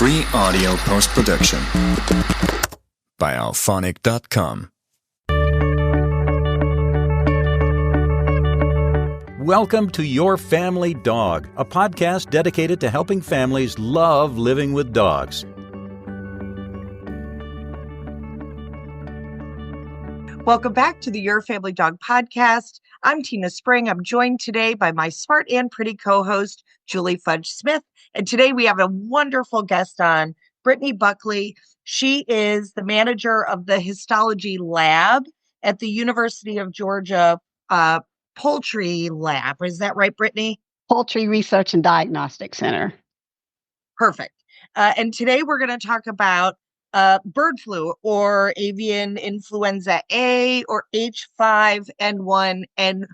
Free audio post-production by alphonic.com. Welcome to Your Family Dog, a podcast dedicated to helping families love living with dogs. Welcome back to the Your Family Dog podcast. I'm Tina Spring. I'm joined today by my smart and pretty co-host, Julie Fudge Smith. And today we have a wonderful guest on, Brittany Buckley. She is the manager of the histology lab at the University of Georgia Poultry Lab. Is that right, Brittany? Poultry Research and Diagnostic Center. Perfect. And today we're going to talk about bird flu or avian influenza A or H5N1 and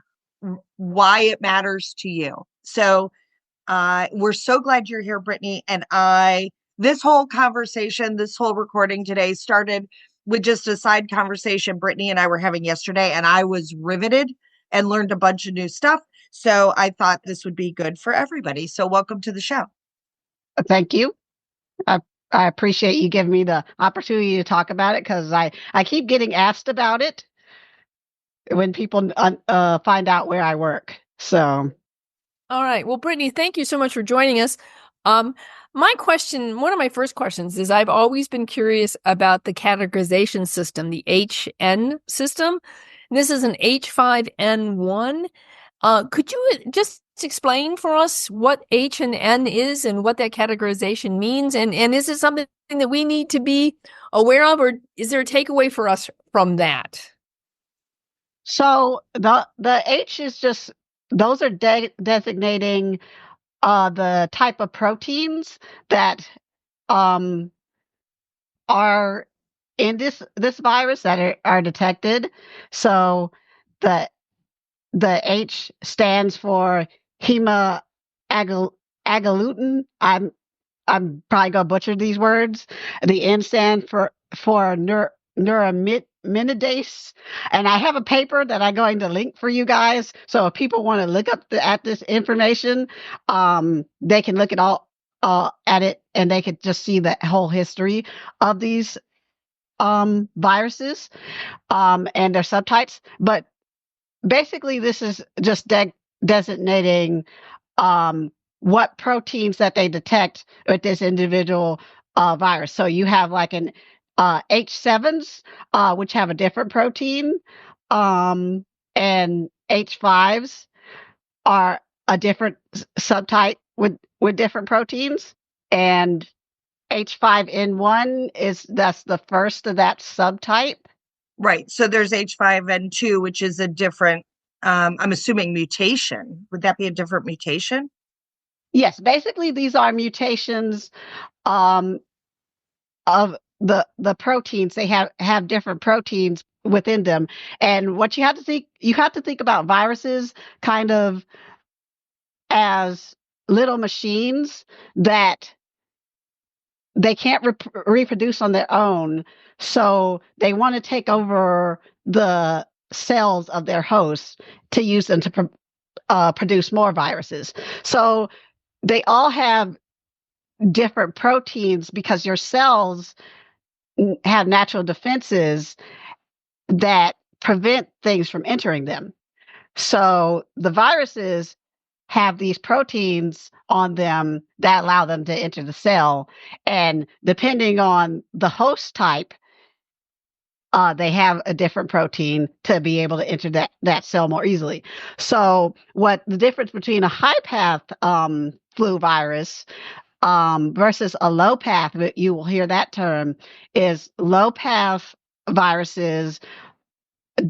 why it matters to you. So we're so glad you're here, Brittany. And this whole conversation, this whole recording today started with just a side conversation Brittany and I were having yesterday, and I was riveted and learned a bunch of new stuff. So I thought this would be good for everybody. So welcome to the show. Thank you. I appreciate you giving me the opportunity to talk about it because I keep getting asked about it when people find out where I work. So. All right. Well, Brittany, thank you so much for joining us. One of my first questions is I've always been curious about the categorization system, the HN system. This is an H5N1. Could you just explain for us what H and N is and what that categorization means? And is it something that we need to be aware of, or is there a takeaway for us from that? So the H is just, those are designating the type of proteins that are in this virus that are detected. So the H stands for hemagglutinin. I'm probably gonna butcher these words. The N stands for neuraminidase. And I have a paper that I'm going to link for you guys. So if people want to look up at this information, they can look at at it, and they could just see the whole history of these viruses and their subtypes. But basically, this is just designating what proteins that they detect with this individual virus. So you have like an H7s, which have a different protein, and H5s are a different subtype with different proteins, and H5N1 that's the first of that subtype. Right. So there's H5N2, which is a different, I'm assuming, mutation. Would that be a different mutation? Yes. Basically, these are mutations of the proteins. They have different proteins within them. And what you have to think about viruses kind of as little machines that they can't reproduce on their own. So they want to take over the cells of their hosts to use them to produce more viruses. So they all have different proteins because your cells have natural defenses that prevent things from entering them. So the viruses have these proteins on them that allow them to enter the cell. And depending on the host type, they have a different protein to be able to enter that cell more easily. So what the difference between a high path flu virus versus a low path, you will hear that term, is low path viruses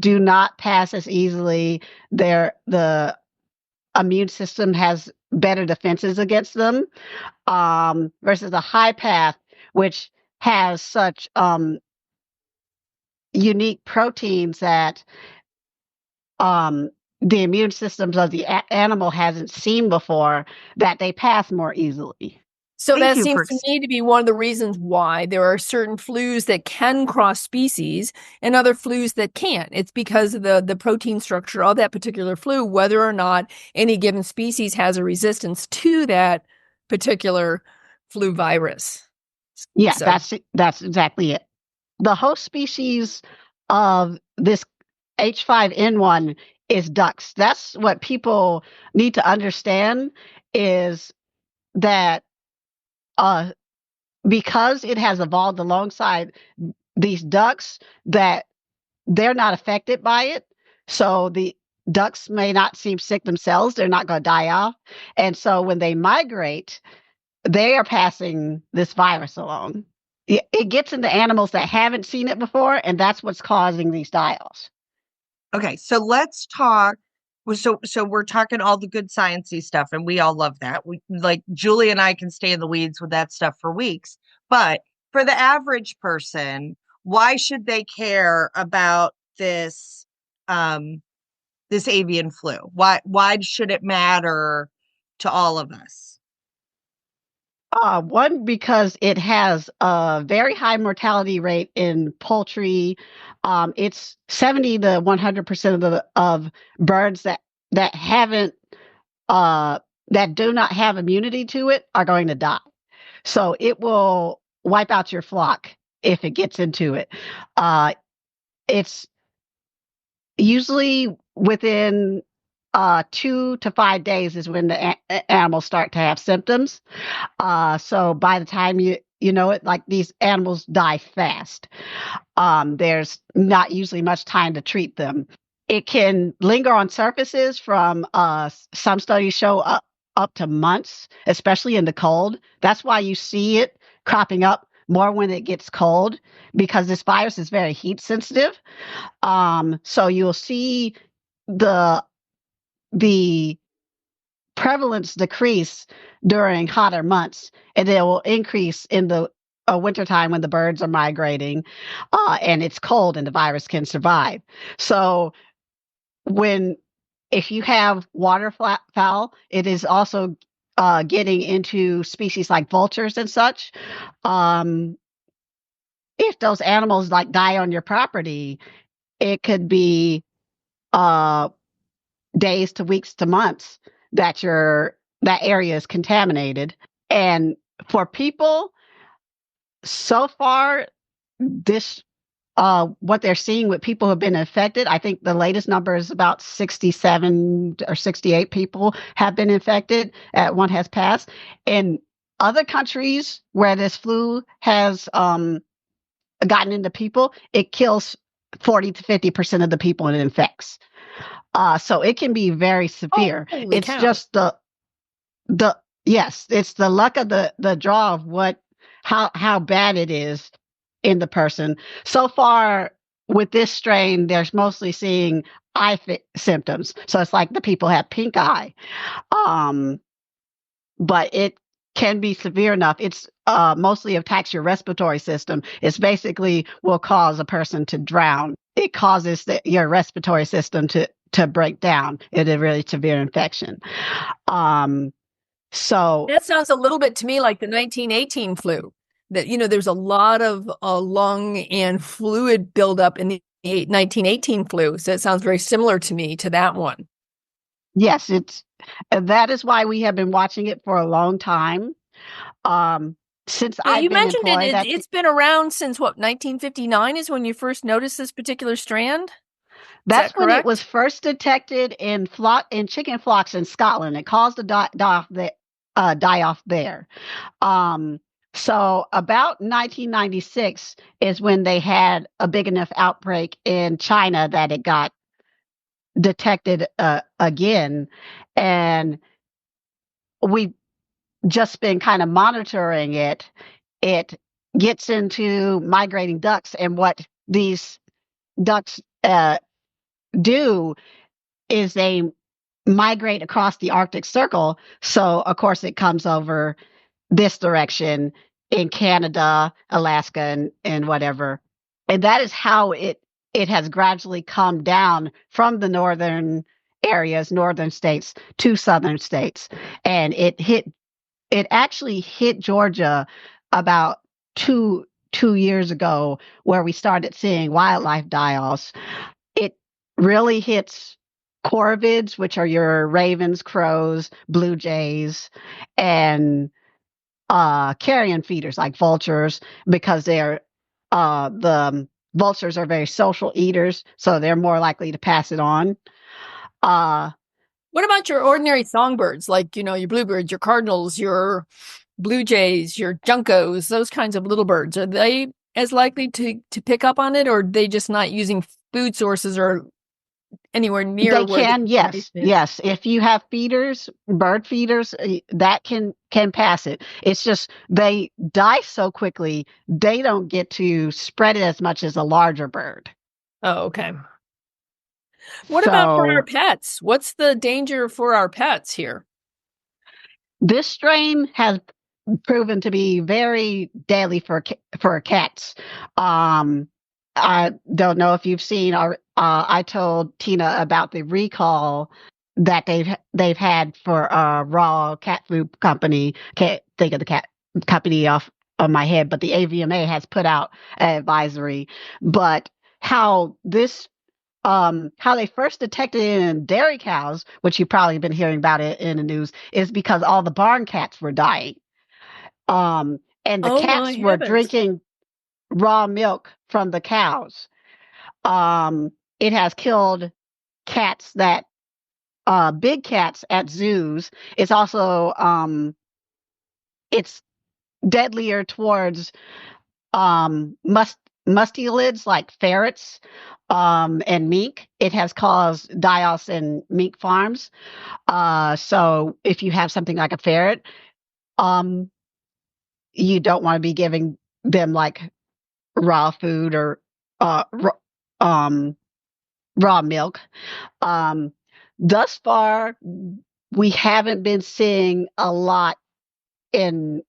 do not pass as easily. The immune system has better defenses against them, versus a high path, which has such unique proteins that the immune systems of the animal hasn't seen before, that they pass more easily. So that seems to me to be one of the reasons why there are certain flus that can cross species and other flus that can't. It's because of the protein structure of that particular flu, whether or not any given species has a resistance to that particular flu virus. Yeah, So, that's exactly it. The host species of this H5N1 is ducks. That's what people need to understand is that uh, because it has evolved alongside these ducks, that they're not affected by it. So the ducks may not seem sick themselves. They're not going to die off. And so when they migrate, they are passing this virus along. It gets into animals that haven't seen it before, and that's what's causing these die-offs. Okay, so let's talk. So we're talking all the good sciencey stuff, and we all love that. We like Julie and I can stay in the weeds with that stuff for weeks. But for the average person, why should they care about this avian flu? Why should it matter to all of us? One, because it has a very high mortality rate in poultry. It's 70 to 100% of birds that haven't that do not have immunity to it are going to die. So it will wipe out your flock if it gets into it. It's usually within 2 to 5 days is when the animals start to have symptoms. So by the time you know it, like these animals die fast. There's not usually much time to treat them. It can linger on surfaces from some studies show up to months, especially in the cold. That's why you see it cropping up more when it gets cold, because this virus is very heat sensitive. So you'll see the prevalence decrease during hotter months, and it will increase in the wintertime when the birds are migrating and it's cold and the virus can survive. So if you have waterfowl, it is also getting into species like vultures and such. If those animals like die on your property, it could be days to weeks to months that that area is contaminated. And for people, so far, this what they're seeing with people who have been infected, I think the latest number is about 67 or 68 people have been infected. One has passed. In other countries where this flu has gotten into people, it kills 40 to 50% of the people it infects. So it can be very severe. Holy It's cow. just it's the luck of the draw of how bad it is in the person. So far with this strain, there's mostly seeing symptoms. So it's like the people have pink eye. But it can be severe enough. It's mostly attacks your respiratory system. It's basically will cause a person to drown. It causes your respiratory system to break down in a really severe infection. So That sounds a little bit to me like the 1918 flu. That, there's a lot of lung and fluid buildup in the 1918 flu. So it sounds very similar to me to that one. yes, that is why we have been watching it for a long time. Since I've you been mentioned employed, it's been around since what, 1959 is when you first noticed this particular strand? that's when it correct? was first detected in chicken flocks in Scotland. It caused a die off there. So about 1996 is when they had a big enough outbreak in China that it got detected again, and we've just been kind of monitoring it. It gets into migrating ducks, and what these ducks do is they migrate across the Arctic Circle. So, of course, it comes over this direction in Canada, Alaska, and whatever. And that is how it has gradually come down from the northern areas, northern states to southern states. And it actually hit Georgia about two years ago, where we started seeing wildlife die-offs. It really hits corvids, which are your ravens, crows, blue jays, and carrion feeders like vultures, because the vultures are very social eaters, so they're more likely to pass it on. What about your ordinary songbirds, like, your bluebirds, your cardinals, your blue jays, your juncos, those kinds of little birds? Are they as likely to pick up on it, or are they just not using food sources or anywhere near They where can, the yes, population is? yes. If you have feeders, bird feeders, that can pass it. It's just they die so quickly, they don't get to spread it as much as a larger bird. Oh, okay. What about for our So pets? What's the danger for our pets here? this strain has proven to be very deadly for cats. I don't know if you've seen, or I told Tina about the recall that they've had for raw cat food company. Can't think of the cat company off of my head, but the AVMA has put out an advisory. But how this how they first detected it in dairy cows, which you've probably been hearing about it in the news, is because all the barn cats were dying. And the Oh my cats were heavens. drinking raw milk from the cows. It has killed cats that big cats at zoos. It's also it's deadlier towards mustelids like ferrets and mink. It has caused die-offs in mink farms. So if you have something like a ferret, um, you don't want to be giving them like raw food or uh, r- um, raw milk. Um, thus far, we haven't been seeing a lot in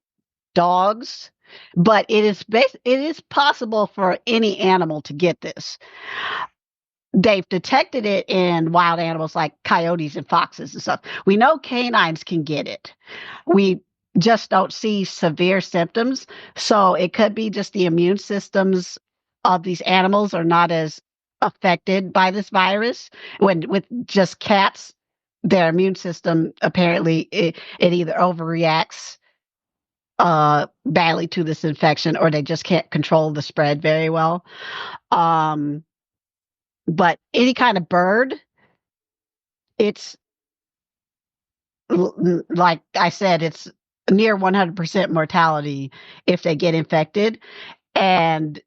dogs, but it is possible for any animal to get this. They've detected it in wild animals like coyotes and foxes and stuff. We know canines can get it. We just don't see severe symptoms. So it could be just the immune systems of these animals are not as affected by this virus. When with just cats, their immune system apparently it either overreacts badly to this infection, or they just can't control the spread very well. But any kind of bird, it's like I said, it's near 100% mortality if they get infected. And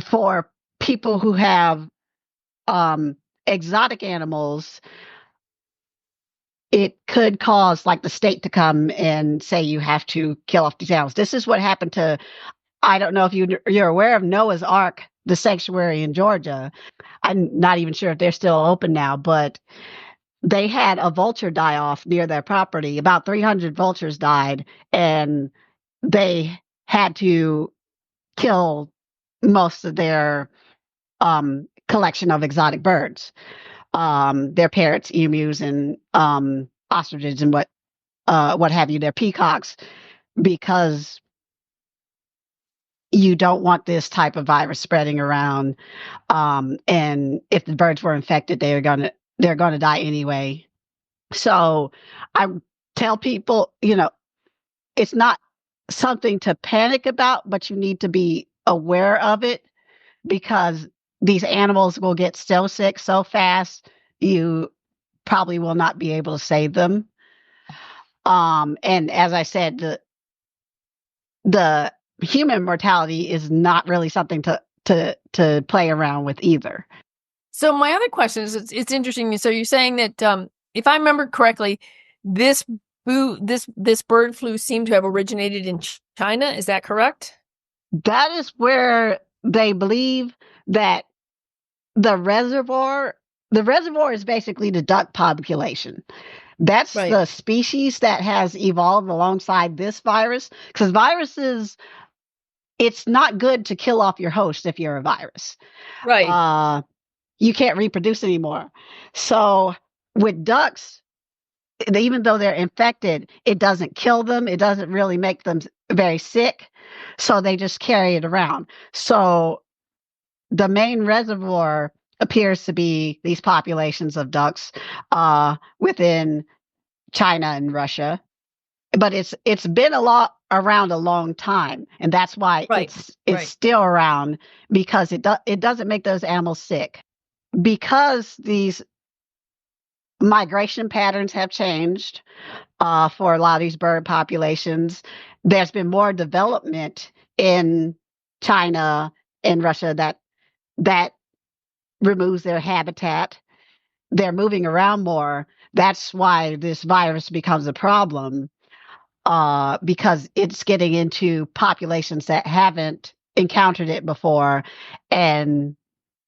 for people who have exotic animals, it could cause like the state to come and say you have to kill off these animals. This is what happened to, I don't know if you're aware of Noah's Ark, the sanctuary in Georgia. I'm not even sure if they're still open now, but they had a vulture die off near their property. About 300 vultures died, and they had to kill most of their collection of exotic birds, their parrots, emus, and ostriches, and what have you, their peacocks, because you don't want this type of virus spreading around. And if the birds were infected, they're gonna die anyway. So I tell people, it's not something to panic about, but you need to be aware of it, because these animals will get so sick so fast, you probably will not be able to save them. And as I said, the human mortality is not really something to play around with either. So my other question is, it's interesting. So you're saying that if I remember correctly, this bird flu seemed to have originated in China. Is that correct? That is where they believe that the reservoir is basically the duck population. That's Right. the species that has evolved alongside this virus, because viruses, it's not good to kill off your host if you're a virus. Right. You can't reproduce anymore. So with ducks, even though they're infected, it doesn't kill them. It doesn't really make them very sick. So they just carry it around. So the main reservoir appears to be these populations of ducks within China and Russia. but it's been around a long time, and that's why Right. it's Right. still around, because it doesn't make those animals sick. Because these migration patterns have changed for a lot of these bird populations, there's been more development in China and Russia that removes their habitat. They're moving around more. That's why this virus becomes a problem, because it's getting into populations that haven't encountered it before, and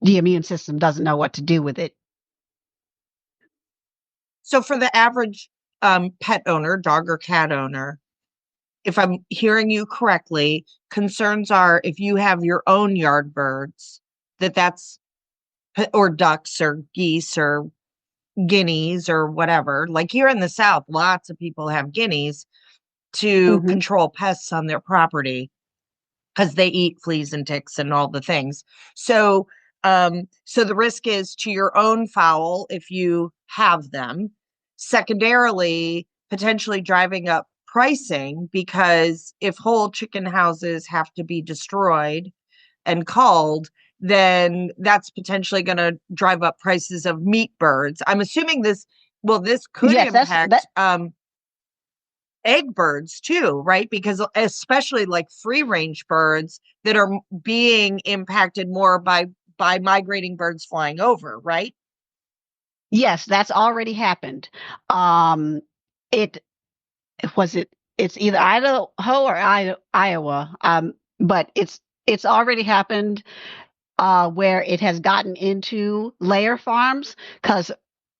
the immune system doesn't know what to do with it. So for the average pet owner, dog or cat owner, if I'm hearing you correctly, concerns are if you have your own yard birds, that's or ducks or geese or guineas or whatever. Like here in the South, lots of people have guineas to control pests on their property because they eat fleas and ticks and all the things. So so the risk is to your own fowl if you have them. Secondarily, potentially driving up pricing, because if whole chicken houses have to be destroyed and culled, then that's potentially going to drive up prices of meat birds. I'm assuming this could impact egg birds too, right? Because especially like free range birds that are being impacted more by migrating birds flying over, right? Yes, that's already happened. It it's either Idaho or Iowa, but it's already happened, where it has gotten into layer farms, because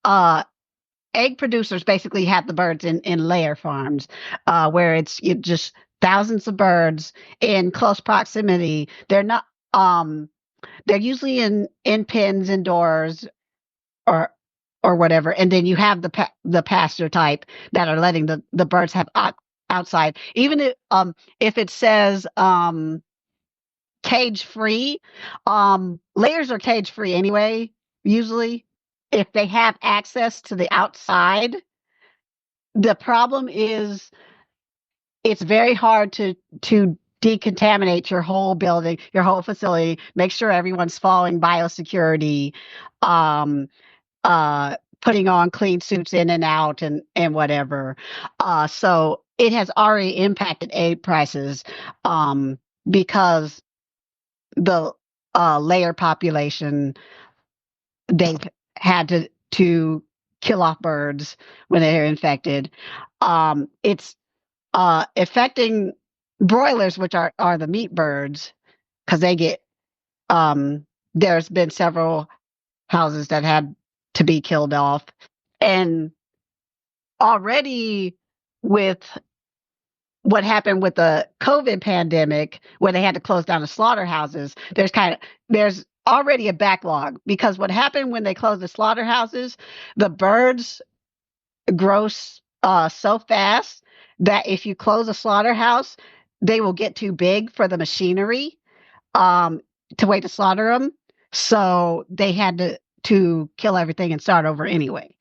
egg producers basically have the birds in layer farms, where it's just thousands of birds in close proximity. They're not they're usually in pens indoors, or whatever, and then you have the pasture type that are letting the birds have outside. Even if it says cage free, layers are cage free anyway, usually, if they have access to the outside. The problem is it's very hard to decontaminate your whole building, your whole facility, make sure everyone's following biosecurity, putting on clean suits in and out, and whatever. So it has already impacted egg prices, because the layer population, they've had to kill off birds when they're infected. It's affecting broilers, which are the meat birds, because they get there's been several houses that had to be killed off, and already with what happened with the COVID pandemic, where they had to close down the slaughterhouses, there's already a backlog, because what happened when they closed the slaughterhouses, the birds grow so fast that if you close a slaughterhouse, they will get too big for the machinery to wait to slaughter them. So they had to kill everything and start over anyway.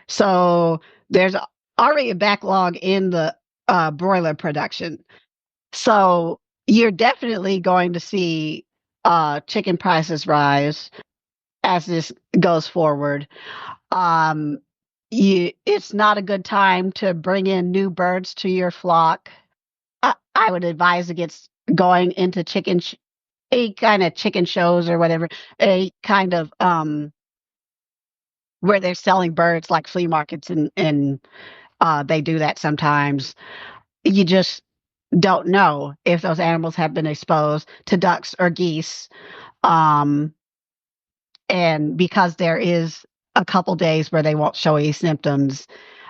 So there's already a backlog in the broiler production. So you're definitely going to see chicken prices rise as this goes forward. It's not a good time to bring in new birds to your flock. I would advise against going into a kind of chicken shows or whatever, a kind of where they're selling birds, like flea markets, and they do that sometimes. You just don't know if those animals have been exposed to ducks or geese. And because there is a couple days where they won't show any symptoms,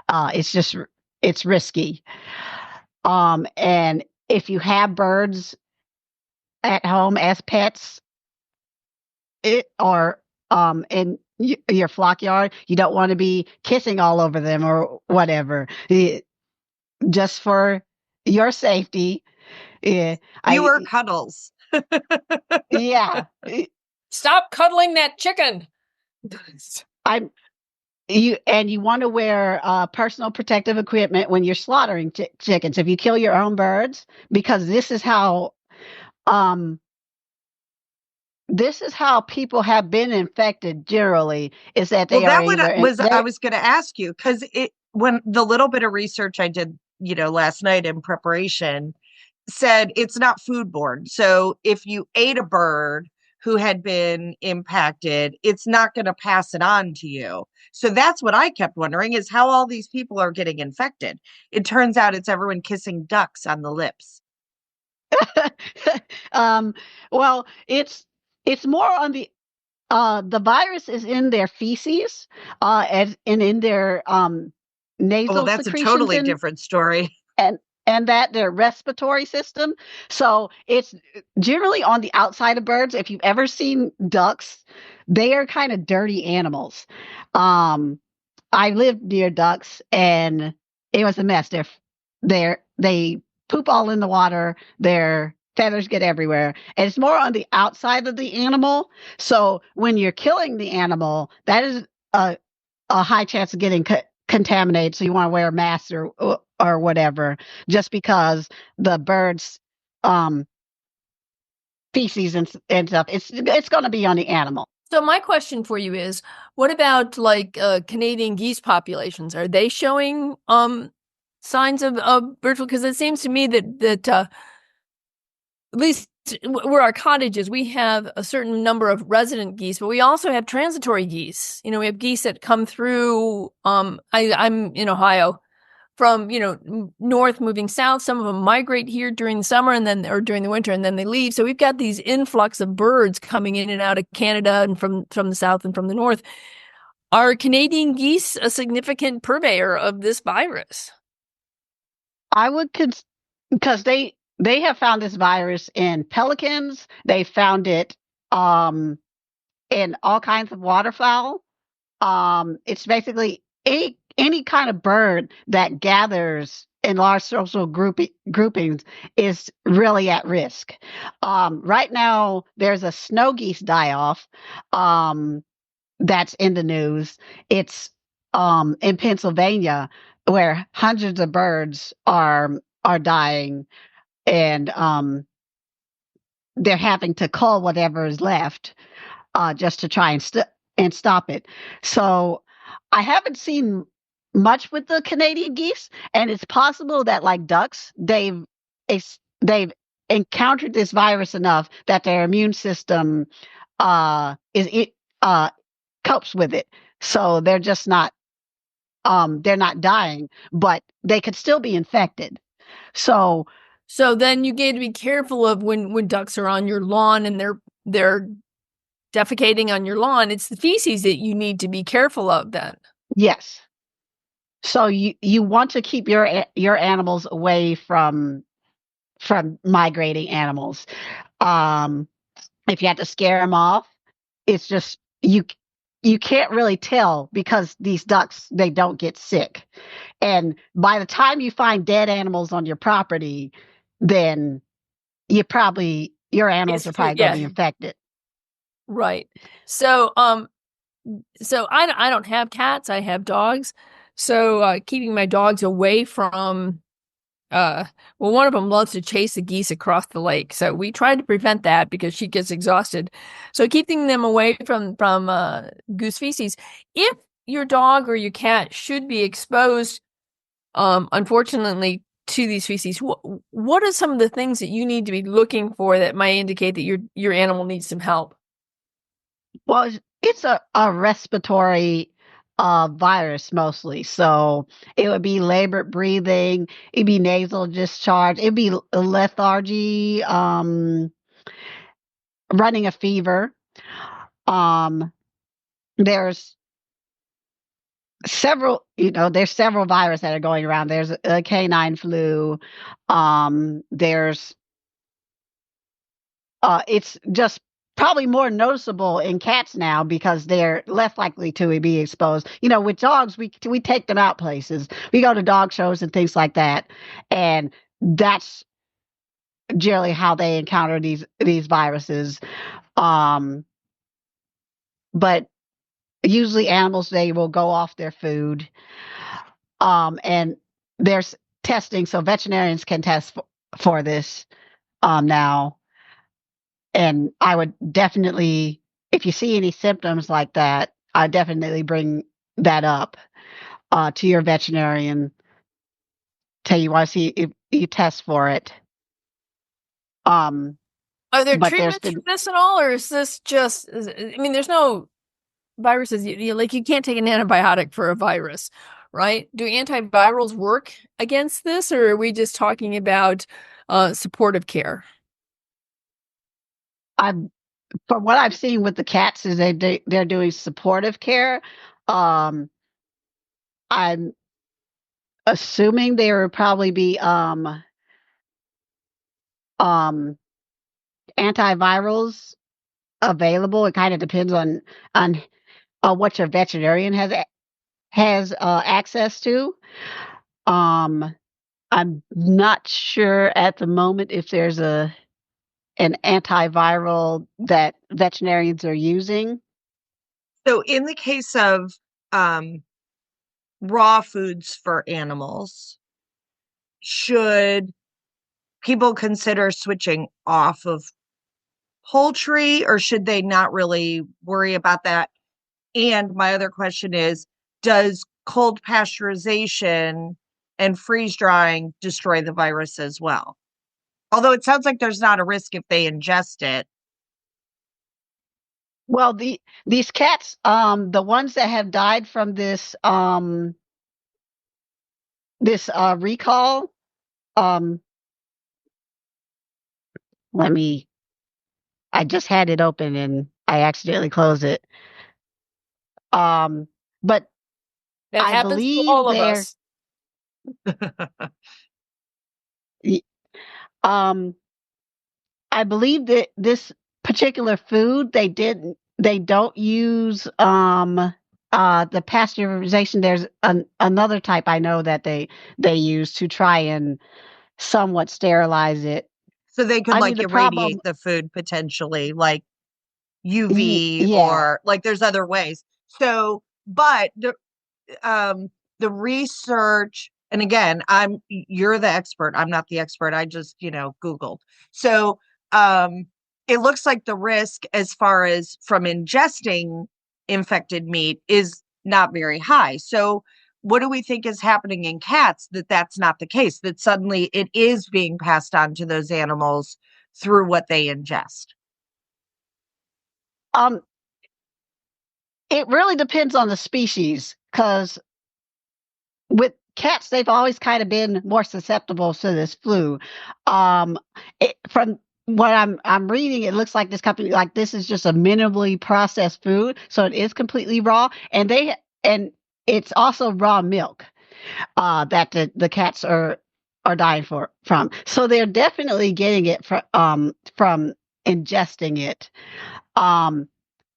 it's risky. And if you have birds at home as pets, or in your flock yard, you don't want to be kissing all over them or whatever. Just for your safety. Fewer cuddles. Yeah. Stop cuddling that chicken. you want to wear personal protective equipment when you're slaughtering chickens. If you kill your own birds, because um, this is how people have been infected generally, is that Well, they are that what either was I was going to ask you, because when the little bit of research I did, last night in preparation, said it's not foodborne. So if you ate a bird who had been impacted, it's not going to pass it on to you. So that's what I kept wondering, is how all these people are getting infected. It turns out it's everyone kissing ducks on the lips. well, it's more on the virus is in their feces, and in their Oh, nasal that's a secretions, totally different story. and that their respiratory system. So it's generally on the outside of birds. If you've ever seen ducks, they are kind of dirty animals. Um, I lived near ducks, and it was a mess. They poop all in the water. Their feathers get everywhere, and it's more on the outside of the animal. So when you're killing the animal, that is a high chance of getting contaminated. So you want to wear a mask or whatever, just because the birds um feces and stuff, it's going to be on the animal. So my question for you is, what about like Canadian geese populations? Are they showing signs of bird flu? Because it seems to me that at least where our cottage is, we have a certain number of resident geese, but we also have transitory geese. We have geese that come through. I'm in Ohio, from north moving south. Some of them migrate here during the summer or during the winter, and then they leave. So we've got these influx of birds coming in and out of Canada and from the south and from the north. Are Canadian geese a significant purveyor of this virus? I would because they have found this virus in pelicans. They found it in all kinds of waterfowl. It's basically any kind of bird that gathers in large social groupings is really at risk. Right now, there's a snow geese die-off that's in the news. It's in Pennsylvania, where hundreds of birds are dying, and they're having to cull whatever is left just to try and stop it. So I haven't seen much with the Canadian geese, and it's possible that, like ducks, they've encountered this virus enough that their immune system is it copes with it. So they're just not they're not dying, but they could still be infected. So then you get to be careful of when ducks are on your lawn and they're defecating on your lawn. It's the feces that you need to be careful of then. yes. So you want to keep your animals away from migrating animals. If you have to scare them off, it's just you can't really tell, because these ducks, they don't get sick. And by the time you find dead animals on your property, then your animals are probably going to be infected. Right. So I don't have cats. I have dogs. So keeping my dogs away from one of them loves to chase the geese across the lake. So we tried to prevent that because she gets exhausted. So keeping them away from goose feces. If your dog or your cat should be exposed, unfortunately, to these feces, what are some of the things that you need to be looking for that might indicate that your animal needs some help? Well, it's a respiratory virus mostly. So it would be labored breathing, it'd be nasal discharge, it'd be lethargy, running a fever. There's there's several viruses that are going around. There's a canine flu. There's it's just probably more noticeable in cats now because they're less likely to be exposed. With dogs, we take them out places. We go to dog shows and things like that, and that's generally how they encounter these viruses. But usually animals, they will go off their food. And there's testing, so veterinarians can test for this now. And I would definitely, if you see any symptoms like that, I definitely bring that up to your veterinarian. Tell you want to see if you test for it. Are there But there's treatments for been this at all, or is this just? I mean, there's no viruses. Like you can't take an antibiotic for a virus, right? Do antivirals work against this, or are we just talking about supportive care? from what I've seen with the cats is they're doing supportive care. Um, I'm assuming there would probably be um antivirals available. It kind of depends on what your veterinarian has access to. Um, I'm not sure at the moment if there's an antiviral that veterinarians are using. So in the case of raw foods for animals, should people consider switching off of poultry, or should they not really worry about that? And my other question is, does cold pasteurization and freeze drying destroy the virus as well? Although it sounds like there's not a risk if they ingest it. Well, these cats, the ones that have died from this recall, um, let me. I just had it open and I accidentally closed it. But That I happens to believe all of they're, us. y- um, I believe that this particular food they don't use the pasteurization. There's another type I know that they use to try and somewhat sterilize it. So they could I like mean, the irradiate problem, the food potentially, like UV, yeah. or like there's other ways. So, but the research, and again, you're the expert. I'm not the expert. I just, Googled. So, it looks like the risk as far as from ingesting infected meat is not very high. So, what do we think is happening in cats that that's not the case, that suddenly it is being passed on to those animals through what they ingest? Um, it really depends on the species because with cats, they've always kind of been more susceptible to this flu. From what I'm reading, it looks like this company, like this is just a minimally processed food, so it is completely raw, and it's also raw milk that the cats are dying from. So they're definitely getting it from ingesting it. Um,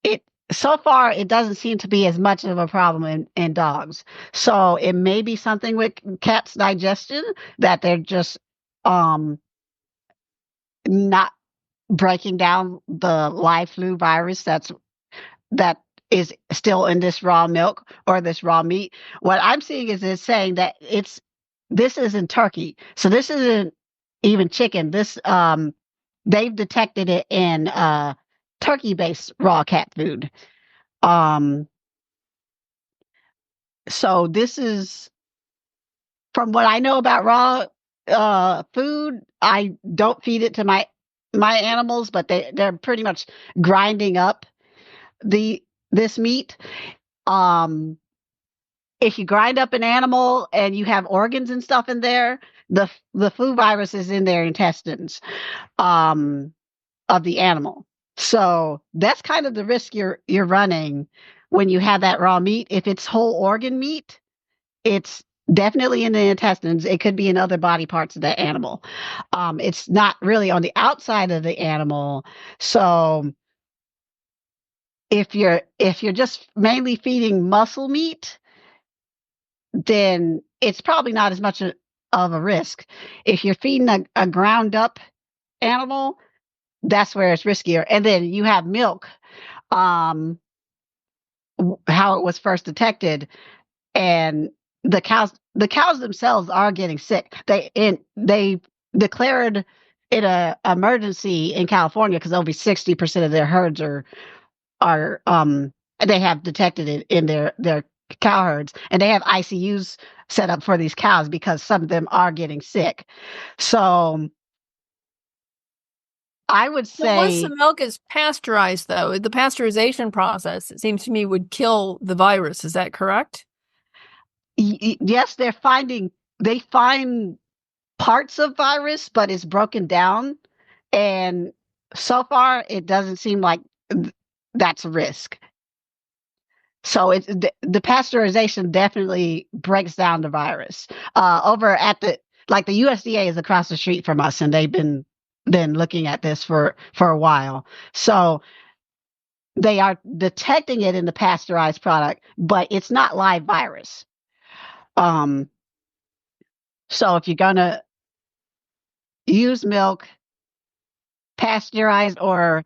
it so far it doesn't seem to be as much of a problem in dogs. So it may be something with cats' digestion that they're just not breaking down the live flu virus that is still in this raw milk or this raw meat. What I'm seeing is it's saying that this isn't turkey. So this isn't even chicken. This they've detected it in turkey-based raw cat food. Um, so this is from what I know about raw food. I don't feed it to my animals, but they're pretty much grinding up this meat. Um, if you grind up an animal and you have organs and stuff in there, the flu virus is in their intestines um, of the animal. So that's kind of the risk you're running when you have that raw meat. If it's whole organ meat, it's definitely in the intestines. It could be in other body parts of the animal. It's not really on the outside of the animal. So if you're just mainly feeding muscle meat, then it's probably not as much of a risk. If you're feeding a ground up animal, that's where it's riskier. And then you have milk. Um, how it was first detected, and the cows themselves are getting sick. They declared it a emergency in California because over 60% of their herds are they have detected it in their cow herds, and they have ICUs set up for these cows because some of them are getting sick. So I would So once say the milk is pasteurized, though, the pasteurization process, it seems to me, would kill the virus. Is that correct? yes, they find parts of virus, but it's broken down, and so far it doesn't seem like that's a risk. So the pasteurization definitely breaks down the virus. Over at the USDA is across the street from us, and they've been looking at this for a while. So they are detecting it in the pasteurized product, but it's not live virus. Um, so if you're gonna use milk pasteurized, or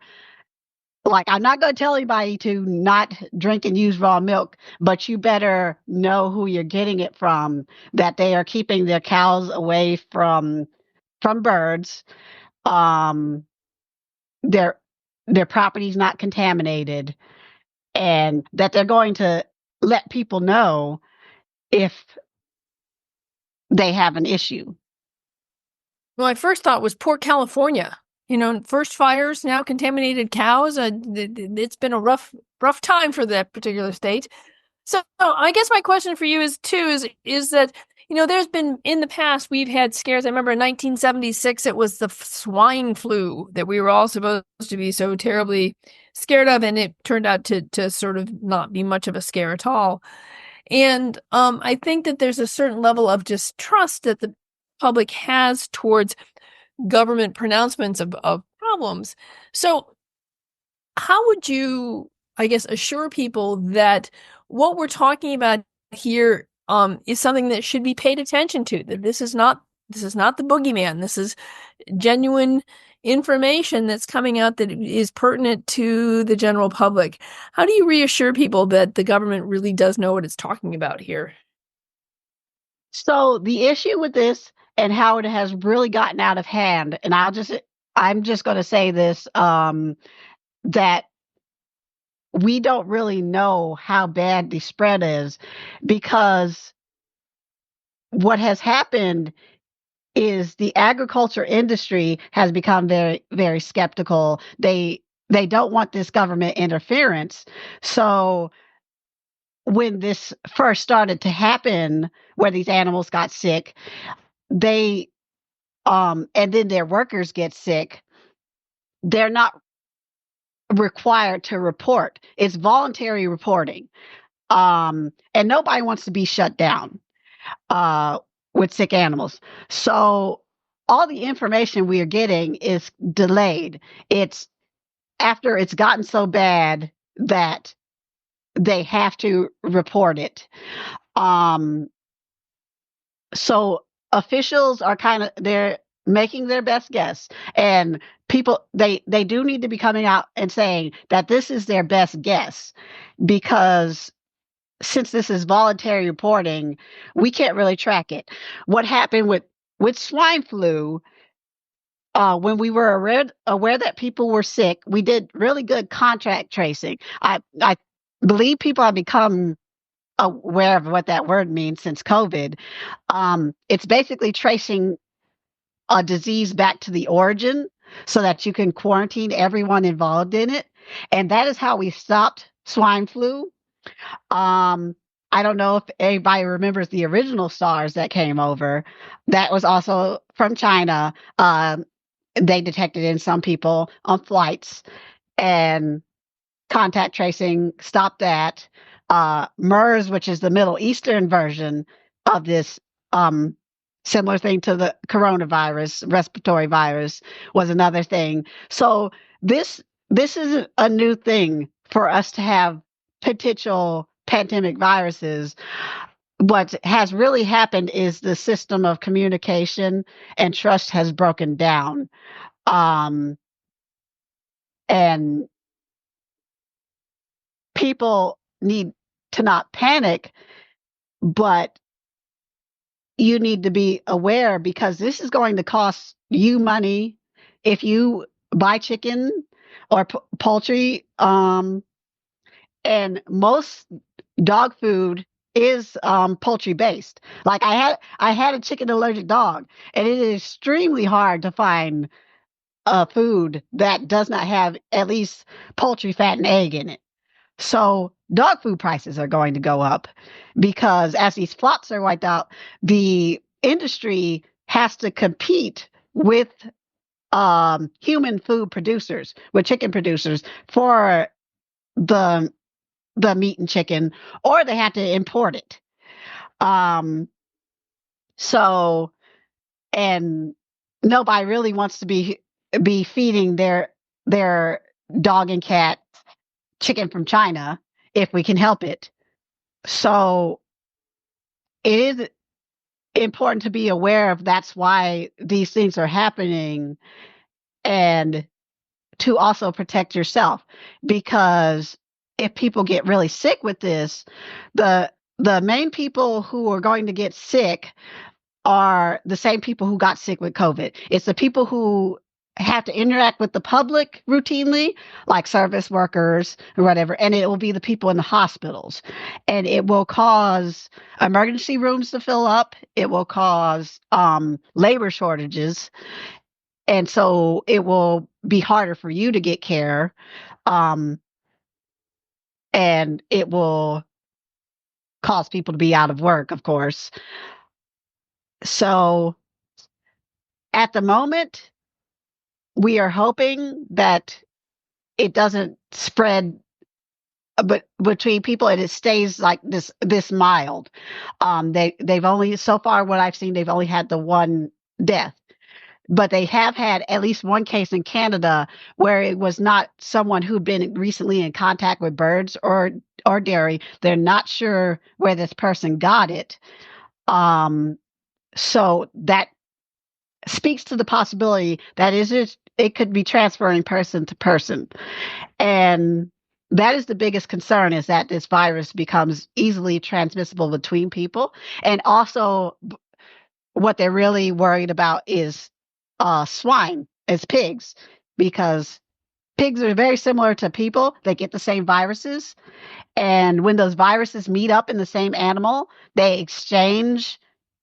like, I'm not going to tell anybody to not drink and use raw milk, but you better know who you're getting it from, that they are keeping their cows away from birds. Um, their property's not contaminated, and that they're going to let people know if they have an issue. Well, my first thought was poor California. First fires, now contaminated cows. It's been a rough time for that particular state. So I guess my question for you is that, there's been, in the past, we've had scares. I remember in 1976, it was the swine flu that we were all supposed to be so terribly scared of, and it turned out to sort of not be much of a scare at all. And I think that there's a certain level of distrust that the public has towards government pronouncements of problems. So how would you, I guess, assure people that what we're talking about here is something that should be paid attention to, that this is not the boogeyman. This is genuine information that's coming out that is pertinent to the general public. How do you reassure people that the government really does know what it's talking about here? So the issue with this, and how it has really gotten out of hand, and I'm just going to say this, that we don't really know how bad the spread is, because what has happened is the agriculture industry has become very, very skeptical. They don't want this government interference. So when this first started to happen, where these animals got sick, they and then their workers get sick, they're not required to report. It's voluntary reporting. And nobody wants to be shut down uh, with sick animals. So all the information we are getting is delayed. It's after it's gotten so bad that they have to report it. Um, so officials are they're making their best guess, and people, they do need to be coming out and saying that this is their best guess, because since this is voluntary reporting, we can't really track it. What happened with swine flu, when we were aware that people were sick, we did really good contact tracing. I believe people have become aware of what that word means since COVID. It's basically tracing a disease back to the origin so that you can quarantine everyone involved in it. And that is how we stopped swine flu. I don't know if anybody remembers the original SARS that came over. That was also from China. They detected in some people on flights, and contact tracing stopped that. MERS, which is the Middle Eastern version of this, similar thing to the coronavirus, respiratory virus, was another thing. So this isn't a new thing for us to have potential pandemic viruses. What has really happened is the system of communication and trust has broken down. And people need to not panic, but you need to be aware, because this is going to cost you money if you buy chicken or poultry. And most dog food is poultry based. Like I had a chicken allergic dog, and it is extremely hard to find a food that does not have at least poultry fat and egg in it. So dog food prices are going to go up, because as these flocks are wiped out, the industry has to compete with human food producers, with chicken producers, for the meat and chicken, or they have to import it. So, and nobody really wants to be feeding their dog and cat chicken from China if we can help it. So it is important to be aware of that's why these things are happening, and to also protect yourself, because if people get really sick with this, the main people who are going to get sick are the same people who got sick with COVID. It's the people who have to interact with the public routinely, like service workers or whatever, and it will be the people in the hospitals. And it will cause emergency rooms to fill up. It will cause labor shortages. And so it will be harder for you to get care. And it will cause people to be out of work, of course. So at the moment, we are hoping that it doesn't spread but between people, and it stays like this mild. They've only, so far what I've seen, they've only had the one death. But they have had at least one case in Canada where it was not someone who'd been recently in contact with birds or dairy. They're not sure where this person got it. So that speaks to the possibility that it could be transferring person to person. And that is the biggest concern, is that this virus becomes easily transmissible between people. And also what they're really worried about is swine, as pigs, because pigs are very similar to people. They get the same viruses. And when those viruses meet up in the same animal, they exchange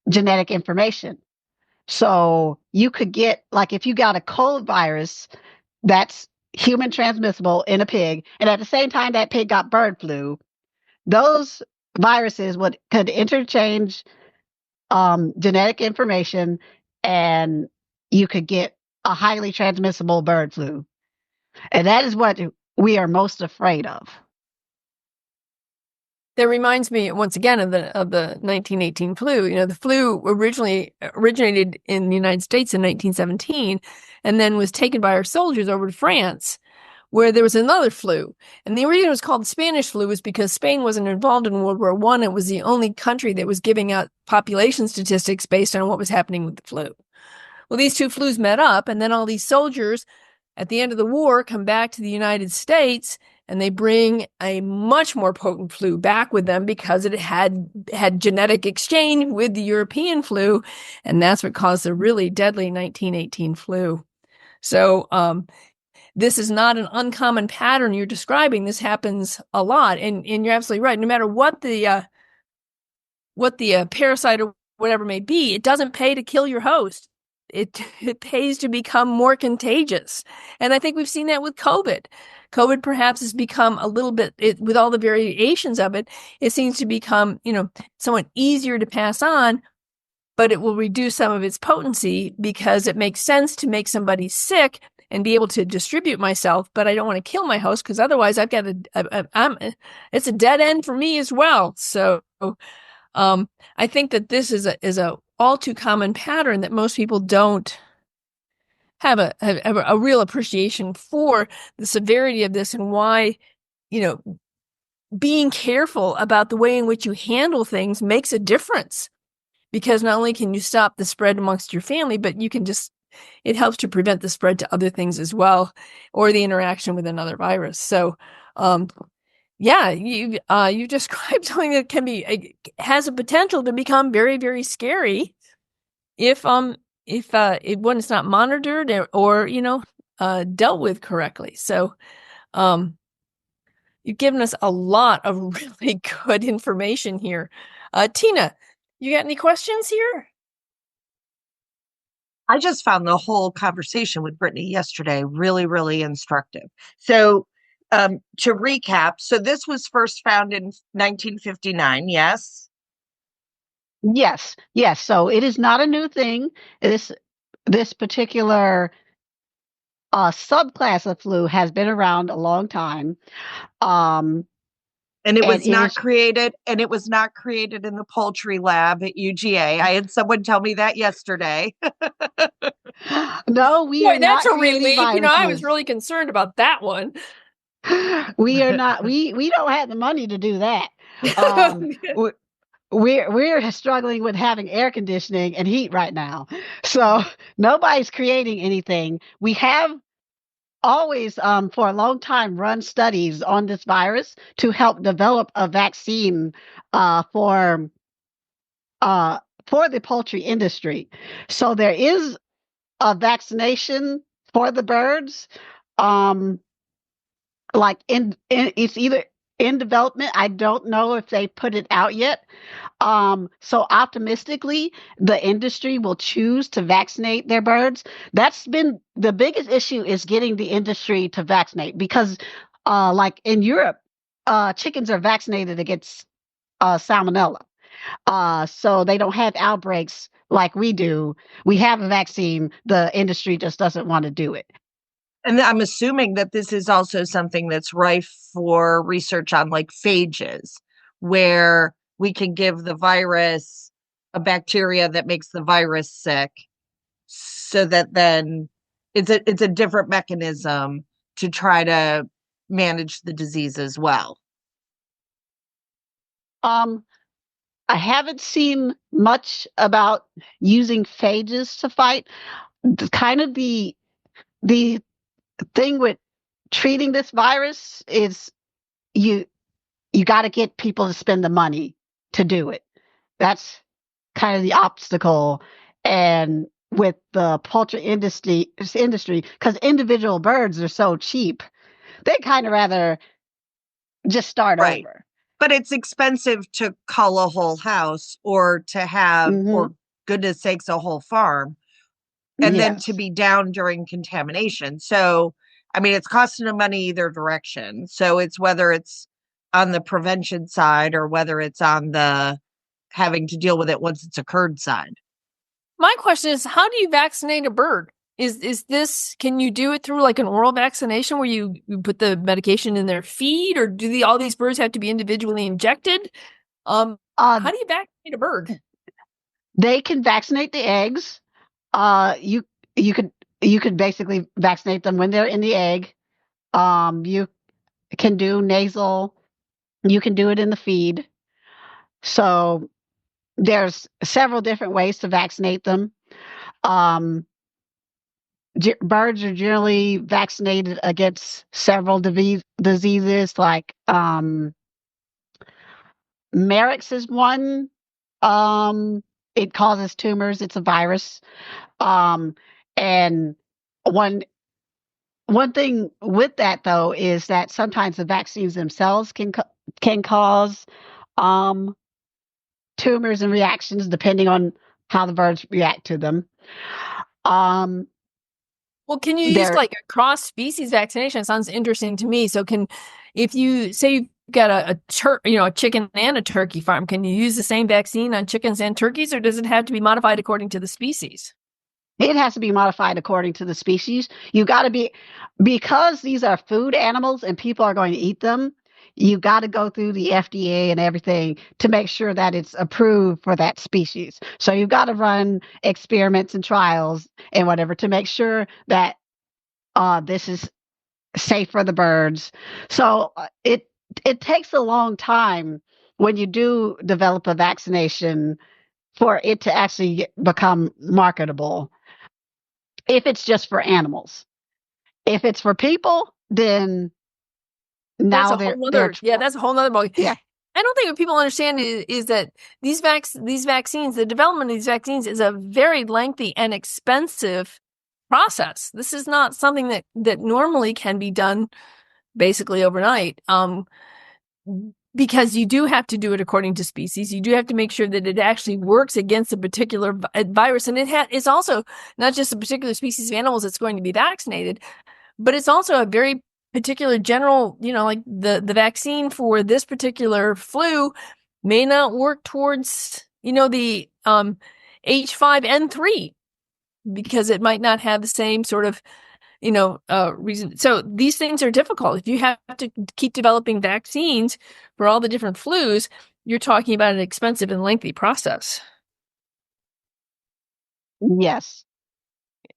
genetic information. So you could get, like, if you got a cold virus that's human transmissible in a pig, and at the same time that pig got bird flu, those viruses could interchange genetic information, and you could get a highly transmissible bird flu. And that is what we are most afraid of. That reminds me once again of the 1918 flu. You know, the flu originated in the United States in 1917, and then was taken by our soldiers over to France, where there was another flu. And the reason it was called the Spanish flu was because Spain wasn't involved in World War I. It was the only country that was giving out population statistics based on what was happening with the flu. Well, these two flus met up, and then all these soldiers at the end of the war come back to the United States, and they bring a much more potent flu back with them because it had genetic exchange with the European flu, and that's what caused the really deadly 1918 flu. So this is not an uncommon pattern you're describing. This happens a lot, and you're absolutely right. No matter what the parasite or whatever may be, it doesn't pay to kill your host. It pays to become more contagious. And I think we've seen that with COVID. COVID perhaps has become a little bit, with all the variations of it, it seems to become, somewhat easier to pass on, but it will reduce some of its potency because it makes sense to make somebody sick and be able to distribute myself, but I don't want to kill my host because otherwise I've got it's a dead end for me as well. So I think that this is a all too common pattern that most people don't have a real appreciation for the severity of this, and why, being careful about the way in which you handle things makes a difference, because not only can you stop the spread amongst your family, but it helps to prevent the spread to other things as well, or the interaction with another virus. So, Yeah, you described something that has a potential to become very, very scary if when it's not monitored or dealt with correctly. So you've given us a lot of really good information here. Tina, you got any questions here? I just found the whole conversation with Brittany yesterday really, really instructive. So, to recap, so this was first found in 1959, yes? Yes, yes. So it is not a new thing. This particular subclass of flu has been around a long time. And it And was not created, and it was not created in the poultry lab at UGA. I had someone tell me that yesterday. no, we Boy, are that's not a creating relief. I was viruses. really concerned about that one. We are not. We don't have the money to do that. Um, we- we're struggling with having air conditioning and heat right now, so nobody's creating anything. We have always, for a long time, run studies on this virus to help develop a vaccine uh, for uh, for the poultry industry. So there is a vaccination for the birds. Um, like it's either in development. I don't know if they put it out yet. So optimistically, the industry will choose to vaccinate their birds. That's been the biggest issue, is getting the industry to vaccinate, because like in Europe, chickens are vaccinated against salmonella. So they don't have outbreaks like we do. We have a vaccine. The industry just doesn't want to do it. And I'm assuming that this is also something that's rife for research on like phages, where we can give the virus a bacteria that makes the virus sick, so that then it's a different mechanism to try to manage the disease as well. Um, I haven't seen much about using phages to fight. Kind of the thing with treating this virus is you you got to get people to spend the money to do it. That's kind of the obstacle. And with the poultry industry, because individual birds are so cheap, they kind of rather just start Right. over. But it's expensive to cull a whole house, or to have, or goodness sakes, a whole farm, and then to Yes. be down during contamination. So, I mean, it's costing them money either direction. So it's whether it's on the prevention side or whether it's on the having to deal with it once it's occurred side. My question is, how do you vaccinate a bird? Is this, can you do it through like an oral vaccination where you put the medication in their feed, or do all these birds have to be individually injected? How do you vaccinate a bird? They can vaccinate the eggs. You you could basically vaccinate them when they're in the egg. You can do nasal. You can do it in the feed. So there's several different ways to vaccinate them. Um, Birds are generally vaccinated against several diseases, like Merrick's is one. It causes tumors. It's a virus. Um, and one one thing with that, though, is that sometimes the vaccines themselves can cause um, tumors and reactions depending on how the birds react to them. Um, Well, can you use there, like a cross species vaccination? It sounds interesting to me. So if you say you've got a chicken and a turkey farm, can you use the same vaccine on chickens and turkeys, or does it have to be modified according to the species? it has to be modified according to the species. You got to be, because these are food animals and people are going to eat them. You got to go through the FDA and everything to make sure that it's approved for that species. So you've got to run experiments and trials and whatever to make sure that this is safe for the birds. So it takes a long time when you do develop a vaccination for it to actually become marketable. If it's just for animals, if it's for people, then That's now a whole they're nother, that's a whole nother ballgame. yeah. I don't think what people understand is that these vaccines, the development of these vaccines is a very lengthy and expensive process. This is not something that normally can be done basically overnight. Because you do have to do it according to species. You do have to make sure that it actually works against a particular virus. And it's also not just a particular species of animals that's going to be vaccinated, but it's also a very particular general, like the vaccine for this particular flu may not work towards, the H5N3 because it might not have the same sort of reason. So these things are difficult. If you have to keep developing vaccines for all the different flus, you're talking about an expensive and lengthy process. Yes.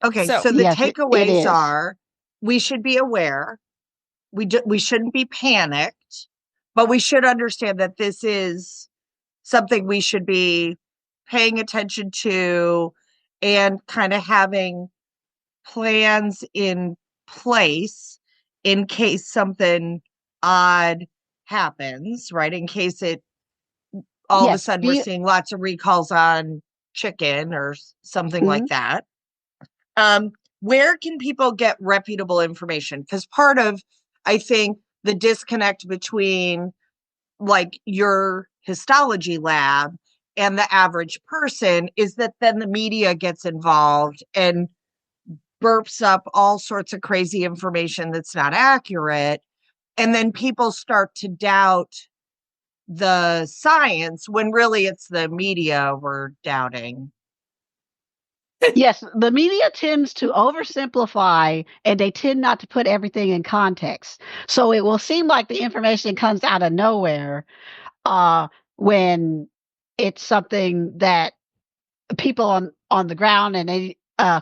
Okay, So so the yes, it takeaways is. are we should be aware. We shouldn't be panicked, but we should understand that this is something we should be paying attention to and kind of having plans in place in case something odd happens, right? In case all of a Yes. sudden we're seeing lots of recalls on chicken or something like that. Where can people get reputable information? Because part of, I think, the disconnect between like your histology lab and the average person is that then the media gets involved and burps up all sorts of crazy information that's not accurate. And then people start to doubt the science when really it's the media we're doubting. Yes, the media tends to oversimplify and they tend not to put everything in context. So it will seem like the information comes out of nowhere when it's something that people on the ground and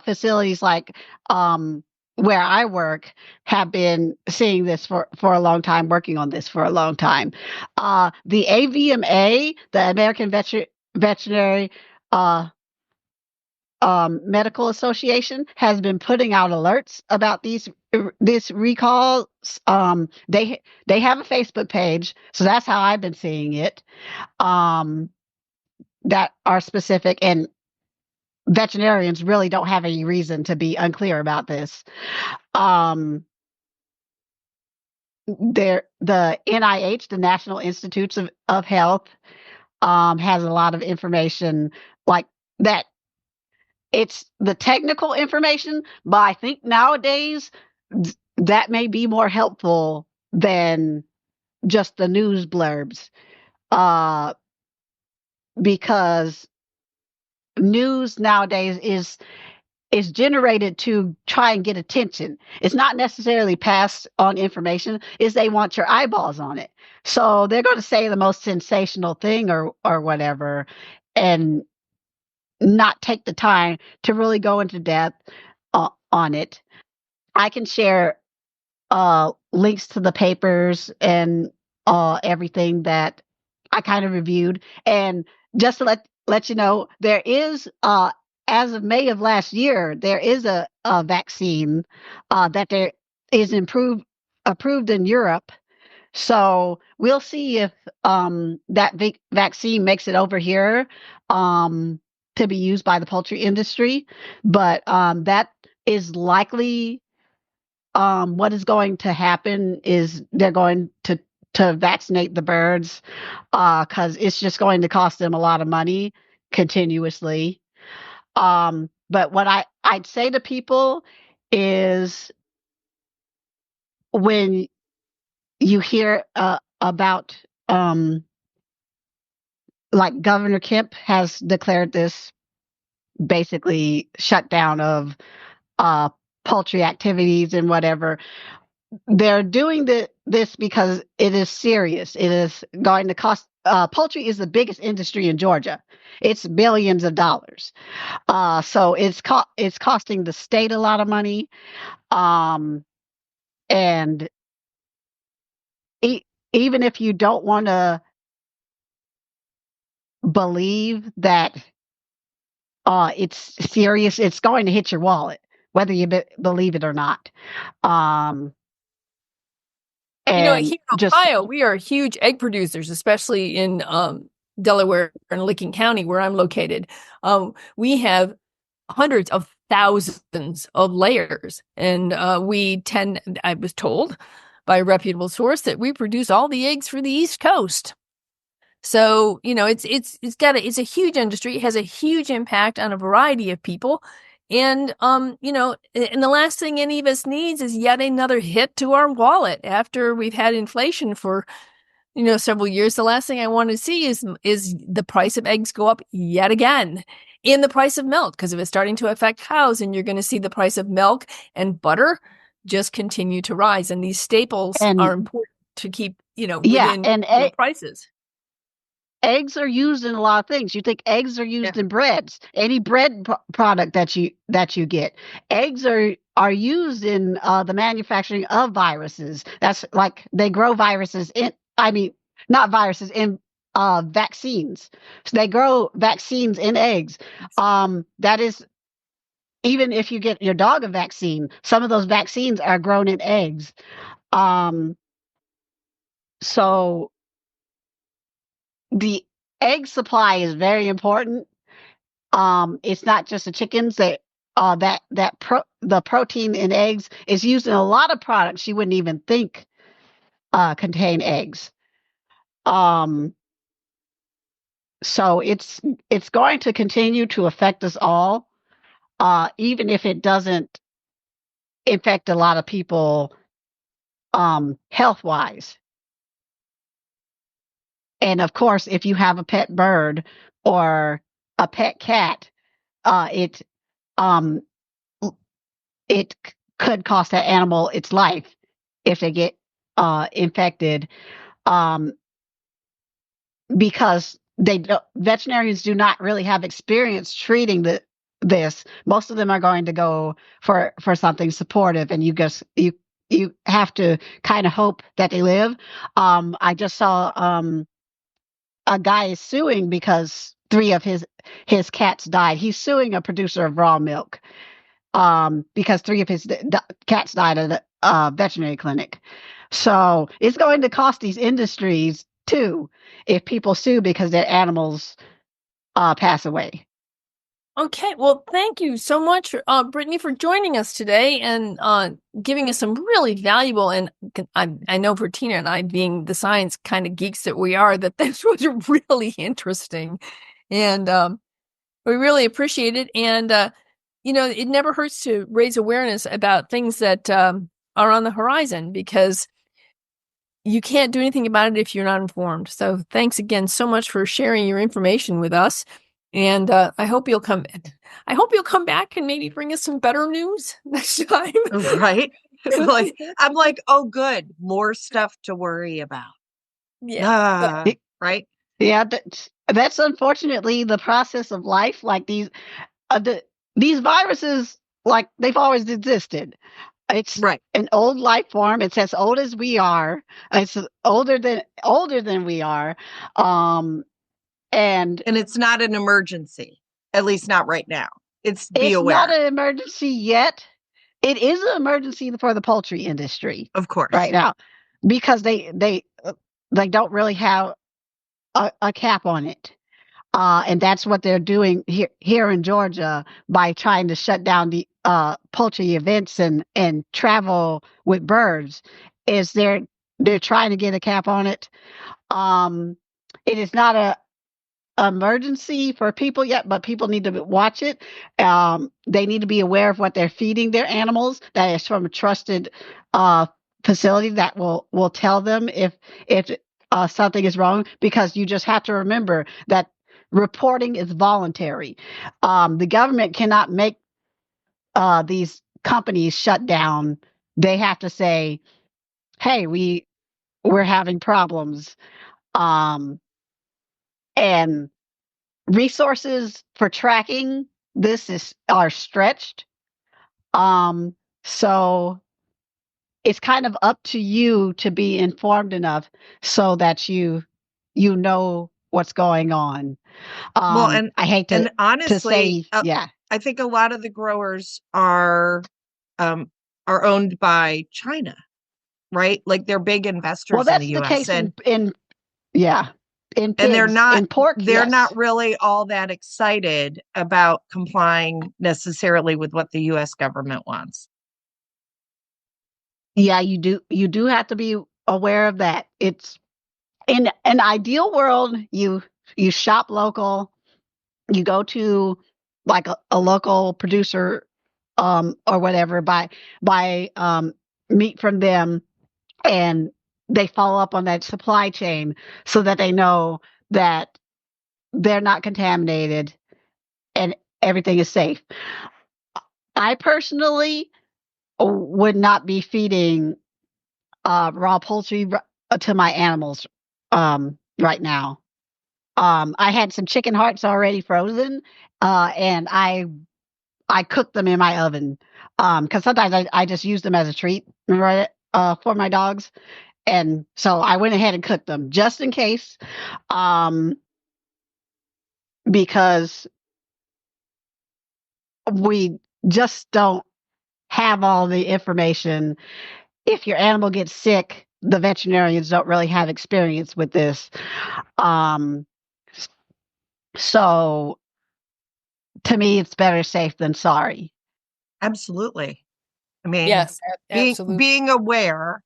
facilities like where I work have been seeing this for a long time, working on this for a long time. The AVMA, the American Veterinary Medical Association, has been putting out alerts about this recall. They have a Facebook page, so that's how I've been seeing it. That are specific, and veterinarians really don't have any reason to be unclear about this. The NIH, the National Institutes of Health, has a lot of information like that. It's the technical information, but I think nowadays that may be more helpful than just the news blurbs, because news nowadays is generated to try and get attention. It's not necessarily passed on information, is they want your eyeballs on it. So they're going to say the most sensational thing or whatever and not take the time to really go into depth on it. I can share links to the papers and everything that I kind of reviewed. And just to let you know, there is as of May of last year, there is a vaccine that there is approved in Europe. So we'll see if that vaccine makes it over here to be used by the poultry industry. But that is likely what is going to happen is they're going to vaccinate the birds because it's just going to cost them a lot of money continuously. But what I'd say to people is when you hear about like Governor Kemp has declared this basically shutdown of poultry activities and whatever. They're doing this because it is serious. It is going to cost. Poultry is the biggest industry in Georgia. It's billions of dollars. So it's costing the state a lot of money. And even if you don't want to believe that it's serious, it's going to hit your wallet, whether you believe it or not. And And here in just, Ohio, we are huge egg producers, especially in Delaware and Licking County, where I'm located. We have hundreds of thousands of layers, and I was told by a reputable source that we produce all the eggs for the East Coast. So, it's a huge industry. It has a huge impact on a variety of people. And, and the last thing any of us needs is yet another hit to our wallet after we've had inflation for, several years. The last thing I want to see is the price of eggs go up yet again, and the price of milk, because if it's starting to affect cows, and you're going to see the price of milk and butter just continue to rise. And these staples are and important to keep, yeah, within and prices. eggs are used in a lot of things. You think eggs are used in breads, any bread product that you get. Eggs are used in the manufacturing of viruses. That's like they grow viruses in, not viruses, in vaccines. So they grow vaccines in eggs. That is, even if you get your dog a vaccine, some of those vaccines are grown in eggs. So the egg supply is very important. It's not just the chickens the protein in eggs is used in a lot of products you wouldn't even think contain eggs. So it's going to continue to affect us all, even if it doesn't infect a lot of people health wise. And of course, if you have a pet bird or a pet cat, it um, it could cost that animal its life if they get infected, um, because veterinarians do not really have experience treating this. Most of them are going to go for something supportive, and you have to kind of hope that they live. I just saw a guy is suing because 3 of his cats died. He's suing a producer of raw milk because 3 of his cats died at a veterinary clinic. So it's going to cost these industries too if people sue because their animals pass away. Okay, well, thank you so much, Brittany, for joining us today and giving us some really valuable, and I know for Tina and I, being the science kind of geeks that we are, that this was really interesting, and we really appreciate it. And it never hurts to raise awareness about things that are on the horizon, because you can't do anything about it if you're not informed. So thanks again so much for sharing your information with us. And I hope you'll come back and maybe bring us some better news next time. Right? I'm like, oh, good, more stuff to worry about. Yeah. Right? Yeah, that's unfortunately the process of life. Like these viruses, like they've always existed. It's right. An old life form. It's as old as we are. It's older than we are. And it's not an emergency, at least not right now. It's aware. Not an emergency yet. It is an emergency for the poultry industry, of course, right now, because they don't really have a cap on it, and that's what they're doing here in Georgia by trying to shut down the poultry events and travel with birds. Is they're trying to get a cap on it. It is not a emergency for people yet, but people need to watch it. They need to be aware of what they're feeding their animals. That is from a trusted facility that will tell them if something is wrong, because you just have to remember that reporting is voluntary. The government cannot make these companies shut down. They have to say, hey, we're having problems. And resources for tracking this are stretched. So it's kind of up to you to be informed enough so that you know what's going on. Well, and I hate to honestly, say, yeah. I think a lot of the growers are owned by China. right? Like they're big investors Well, in that's the the US. case And in pigs, in pork. they're Yes. not really all that excited about complying necessarily with what the US government wants. Yeah, you do have to be aware of that. It's in an ideal world, you shop local, you go to like a local producer or whatever, buy meat from them, and they follow up on that supply chain so that they know that they're not contaminated and everything is safe. I personally would not be feeding raw poultry to my animals right now. I had some chicken hearts already frozen, and I cooked them in my oven because sometimes I just use them as a treat, right, for my dogs. And so I went ahead and cooked them just in case, because we just don't have all the information. If your animal gets sick, the veterinarians don't really have experience with this. Um, so to me, it's better safe than sorry. Absolutely. I mean, Yes, absolutely. being aware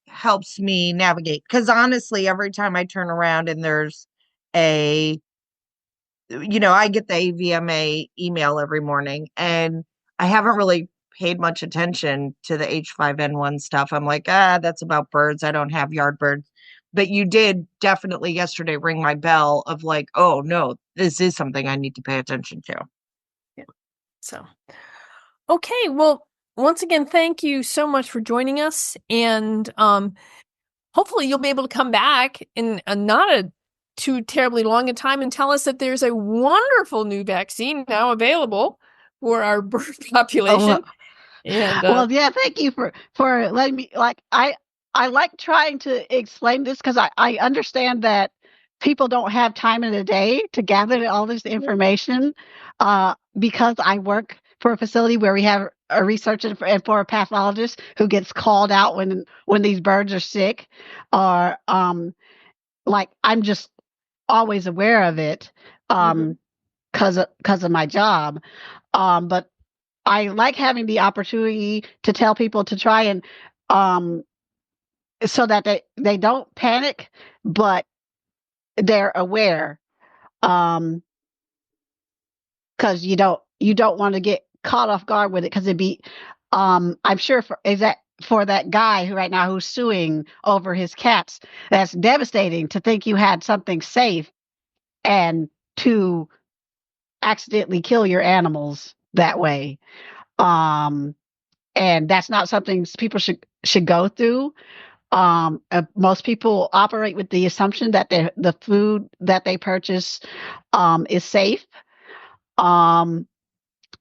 helps me navigate. Because honestly, every time I turn around and there's I get the AVMA email every morning, and I haven't really paid much attention to the H5N1 stuff. I'm like, that's about birds. I don't have yard birds. But you did definitely yesterday ring my bell of like, oh no, this is something I need to pay attention to. Yeah. So, okay. Well, once again, thank you so much for joining us. And hopefully you'll be able to come back in not a too terribly long a time and tell us that there's a wonderful new vaccine now available for our bird population. And well, yeah, thank you for letting me. Like, I like trying to explain this because I understand that people don't have time in the day to gather all this information. Because I work for a facility where we have a researcher and for a pathologist who gets called out when these birds are sick, or like I'm just always aware of it because of my job. But I like having the opportunity to tell people to try and so that they don't panic, but they're aware. Because you don't want to get caught off guard with it, because it'd be I'm sure for that guy who right now who's suing over his cats, that's devastating to think you had something safe and to accidentally kill your animals that way. And that's not something people should go through. Most people operate with the assumption that the food that they purchase is safe.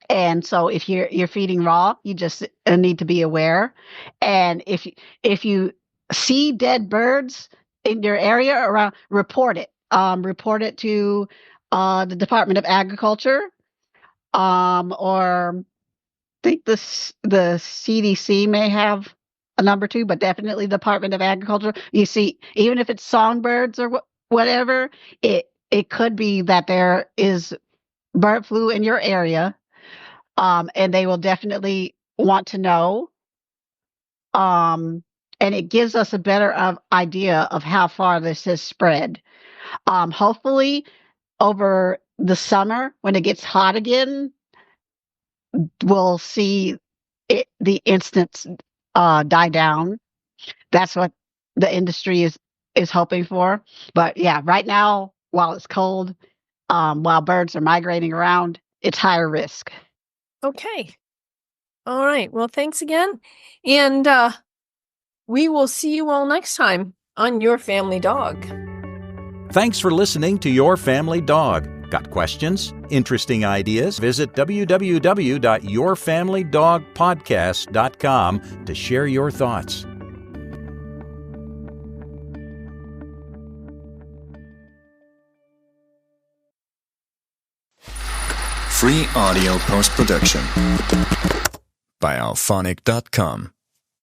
And so if you're feeding raw, you just need to be aware. And if you see dead birds in your area around, report it. Report it to the Department of Agriculture, or I think the CDC may have a number too, but definitely the Department of Agriculture. You see, even if it's songbirds or whatever, it could be that there is bird flu in your area, and they will definitely want to know. And it gives us a better idea of how far this has spread. Hopefully, over the summer when it gets hot again, we'll see the instance die down. That's what the industry is hoping for. But yeah, right now, while it's cold, while birds are migrating around, it's higher risk. okay. All right. Well, thanks again. And we will see you all next time on Your Family Dog. Thanks for listening to Your Family Dog. Got questions? Interesting ideas? Visit www.yourfamilydogpodcast.com to share your thoughts. Free audio post-production by alphonic.com.